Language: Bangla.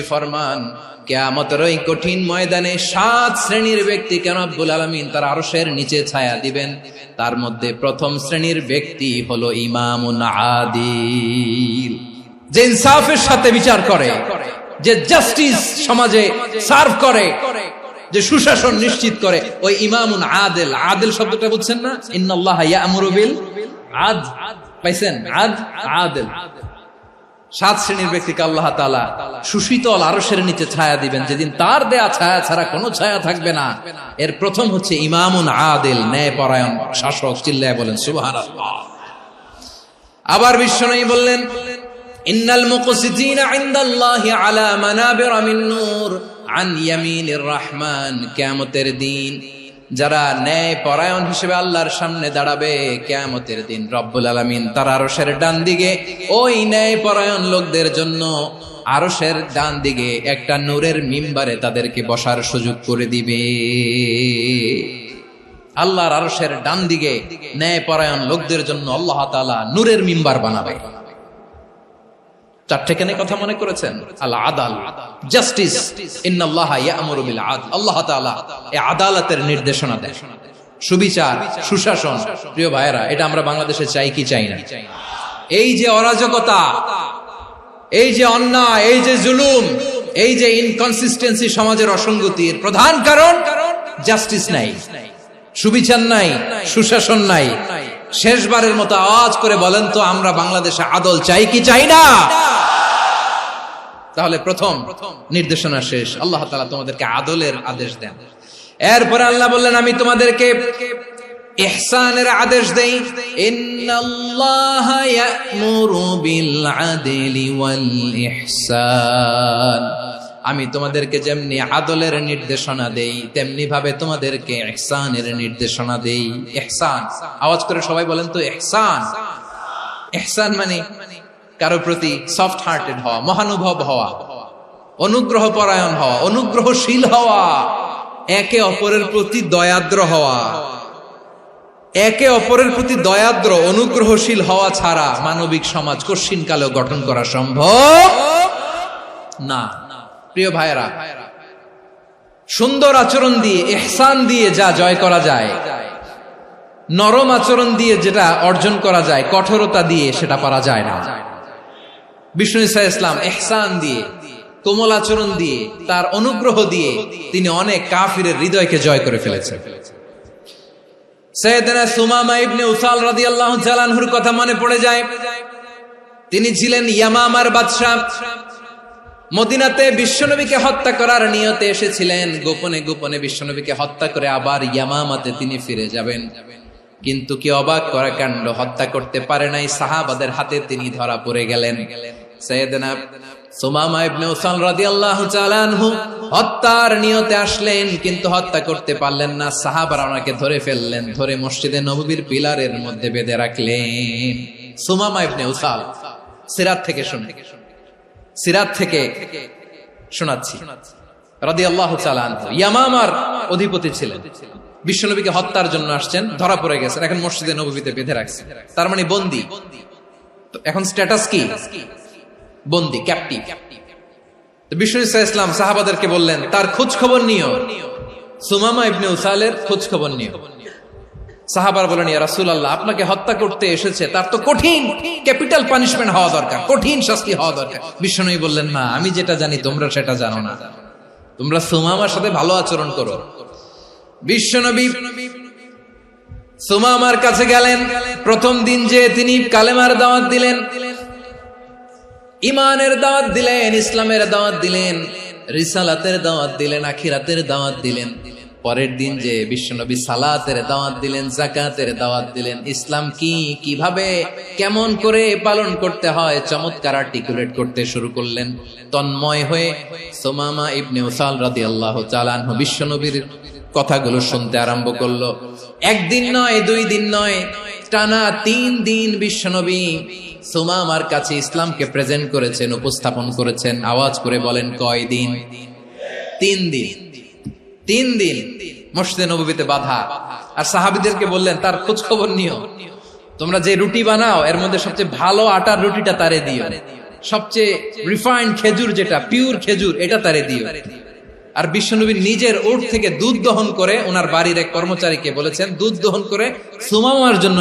ফরমান কিয়ামতের ওই কঠিন ময়দানে 7 শ্রেণীর ব্যক্তিকে রব্বুল আলামিন তার আরশের নিচে ছায়া দিবেন। তার মধ্যে প্রথম শ্রেণীর ব্যক্তি হলো ইমামুন আদিল, যে ইনসাফের সাথে বিচার করে, যে জাস্টিস সমাজে সার্ভ করে, যে সুশাসন নিশ্চিত করে, ওই ইমামুন আদিল। আদিল শব্দটা বুঝছেন না? ইন্নাল্লাহা ইয়া'মুরু বিল আদল, পাইছেন? আদিল। 7 শ্রেণীর ব্যক্তিকে আল্লাহ তাআলা সুশীতল আরশের নিচে ছায়া দিবেন, যেদিন তার দেয়া ছায়া ছাড়া কোনো ছায়া থাকবে না। এর প্রথম হচ্ছে ইমামুন আদিল, ন্যায়পরায়ণ শাসক। চিল্লায় বলেন সুবহানাল্লাহ। আবার বিশ্বনবী বললেন, ইন্নাল মুকসিতিনা ইনদাল্লাহি আলা মানাবিরা মিন নূর আন ইয়ামিনির রহমান। কিয়ামতের দিন যারা ন্যায় পরায়ণ হিসেবে আল্লাহর সামনে দাঁড়াবে, কিয়ামতের দিন রব্বুল আলামিন তার আরশের ডান দিকে ওই ন্যায় পরায়ণ লোকদের জন্য আরশের ডান দিকে একটা নূরের মিম্বারে তাদেরকে বসার সুযোগ করে দিবে। আল্লাহর আরশের ডান দিকে ন্যায় পরায়ণ লোকদের জন্য আল্লাহ তাআলা নূরের মিম্বার বানাবে। 4টে কেন কথা মনে করেছেন? আল আদাল, জাস্টিস। ইন্নাল্লাহা ইয়া'মুরু বিল আদল। আল্লাহ তাআলা এই আদালতের নির্দেশনা দেন, সুবিচার, সুশাসন। প্রিয় ভাইয়েরা, এটা আমরা বাংলাদেশে চাই কি চাই না? এই যে অরাজকতা, এই যে অন্যায়, এই যে জুলুম, এই যে ইনকনসিস্টেন্সি, সমাজের অসঙ্গতির প্রধান কারণ জাস্টিস নাই, সুবিচার নাই, সুশাসন নাই। শেষবারের মতো আওয়াজ করে বলেন তো, আমরা বাংলাদেশে আদল চাই কি চাই না? তাহলে প্রথম নির্দেশনা শেষ। আল্লাহ তাআলা তোমাদেরকে আদলের আদেশ দেন। এরপরে আল্লাহ বললেন, আমি তোমাদেরকে ইহসানের আদেশ দেই। ইন্নাল্লাহা ইয়া'মুরু বিল আদলি ওয়াল ইহসান। আমি তোমাদেরকে যেমনি আদলের নির্দেশনা দেই, তেমনি ভাবে তোমাদেরকে ইহসানের নির্দেশনা দেই। ইহসান, আওয়াজ করে সবাই বলেন তো ইহসান। ইহসান মানে কারো প্রতি সফট হার্টেড হওয়া, মহানুভব হওয়া, অনুগ্রহ পরায়ণ হওয়া, অনুগ্রহশীল হওয়া, একে অপরের প্রতি দয়াদ্র হওয়া। একে অপরের প্রতি দয়াদ্র, অনুগ্রহশীল হওয়া ছাড়া মানবিক সমাজ কশিনকালেও গঠন করা সম্ভব না। প্রিয় ভাইয়েরা, সুন্দর আচরণ দিয়ে, ইহসান দিয়ে যা জয় করা যায়, নরম আচরণ দিয়ে যেটা অর্জন করা যায়, কঠোরতা দিয়ে সেটা পারা যায় না। বিষ্ণু ঈসা ইসলাম ইহসান দিয়ে, কোমল আচরণ দিয়ে, তার অনুগ্রহ দিয়ে তিনি অনেক কাফিরের হৃদয়কে জয় করে ফেলেছেন। সাইয়েদনা সুমামা ইবনে উসাল রাদিয়াল্লাহু তাআলা আনহুর কথা মনে পড়ে যায়। তিনি ছিলেন ইয়ামামার বাদশা। মদিনাতে বিশ্বনবীকে হত্যা করার নিয়তে এসেছিলেন। গোপনে গোপনে বিশ্বনবীকে হত্যা করে আবার ইয়ামামাতে তিনি ফিরে যাবেন। কিন্তু কি অবাক করা কাণ্ড, হত্যা করতে পারে নাই, সাহাবাদের হাতে তিনি ধরা পড়ে গেলেন। সাইয়েদনা সুমামা ইবনে উসাল রাদিয়াল্লাহু তাআলা আনহু হত্যার নিয়তে আসলেন, কিন্তু হত্যা করতে পারলেন না। সাহাবারা ওনাকে ধরে ফেললেন, ধরে মসজিদে নববীর পিলারের মধ্যে বেঁধে রাখলেন। সুমামা ইবনে উসাল, সিরাত থেকে শুনে, সিরাত থেকে শোনাচ্ছি, রাদিয়াল্লাহু তাআলা আনহু ইয়ামামার অধিপতি ছিলেন। বিশ্বনবীকে হত্যার জন্য আসছেন, ধরা পড়ে গেছেন, এখন মসজিদে নববীতে বেঁধে রাখছেন। তার মানে বন্দী। তো এখন স্ট্যাটাস কি? বন্দী, ক্যাপ্টিভ। তো বিষ্ণু ঈসা ইসলাম সাহাবাদেরকে বললেন, তার খোঁজ খবর নিও, সুমামা ইবনে উসালের খোঁজ খবর নিও। সাহাবার বলেন, ইয়া রাসূলুল্লাহ, আপনাকে হত্যা করতে এসেছে, তার তো কঠিন ক্যাপিটাল পানিশমেন্ট হওয়া দরকার, কঠিন শাস্তি হওয়া দরকার। বিশ্বনবী বললেন, না, আমি যেটা জানি তোমরা সেটা জানো না, তোমরা সুমামার সাথে ভালো আচরণ করো। বিশ্বনবী সুমামার কাছে গেলেন। প্রথম দিন যে তিনি কালেমার দাওয়াত দিলেন, ইমানের দাওয়াত দিলেন, ইসলামের দাওয়াত দিলেন, রিসালাতের দাওয়াত দিলেন, আখিরাতের দাওয়াত দিলেন। পরের দিন যে বিশ্বনবী সালাতের দাওয়াত দিলেন, যাকাতের দাওয়াত দিলেন, ইসলাম কি, কিভাবে, কেমন করে পালন করতে হয় চমৎকার আর্টিকুলেট করতে শুরু করলেন। তন্ময় হয়ে সুমামা ইবনে উসাল রাদিয়াল্লাহু তাআলা আনহু বিশ্বনবীর কথাগুলো শুনতে আরম্ভ করলো। একদিন নয়, 2 দিন নয়, টানা 3 দিন বিশ্বনবী সুমামার কাছে ইসলামকে প্রেজেন্ট করেছেন, উপস্থাপন করেছেন। আওয়াজ করে বলেন, কয় দিন? 3 দিন। 3 দিন মসজিদে নববীতে বাধা। আর সাহাবীদেরকে বললেন, তার খোঁজ খবর নিও, তোমরা যে রুটি বানাও এর মধ্যে সবচেয়ে ভালো আটার রুটিটা তারে দিও, সবচেয়ে রিফাইন্ড খেজুর, যেটা পিওর খেজুর, এটা তারে দিও। আর বিশ্বনবী নিজের উট থেকে দুধ দহন করে ওনার বাড়ির এক কর্মচারীকে বলেছেন দুধ দহন করে সুমামার জন্য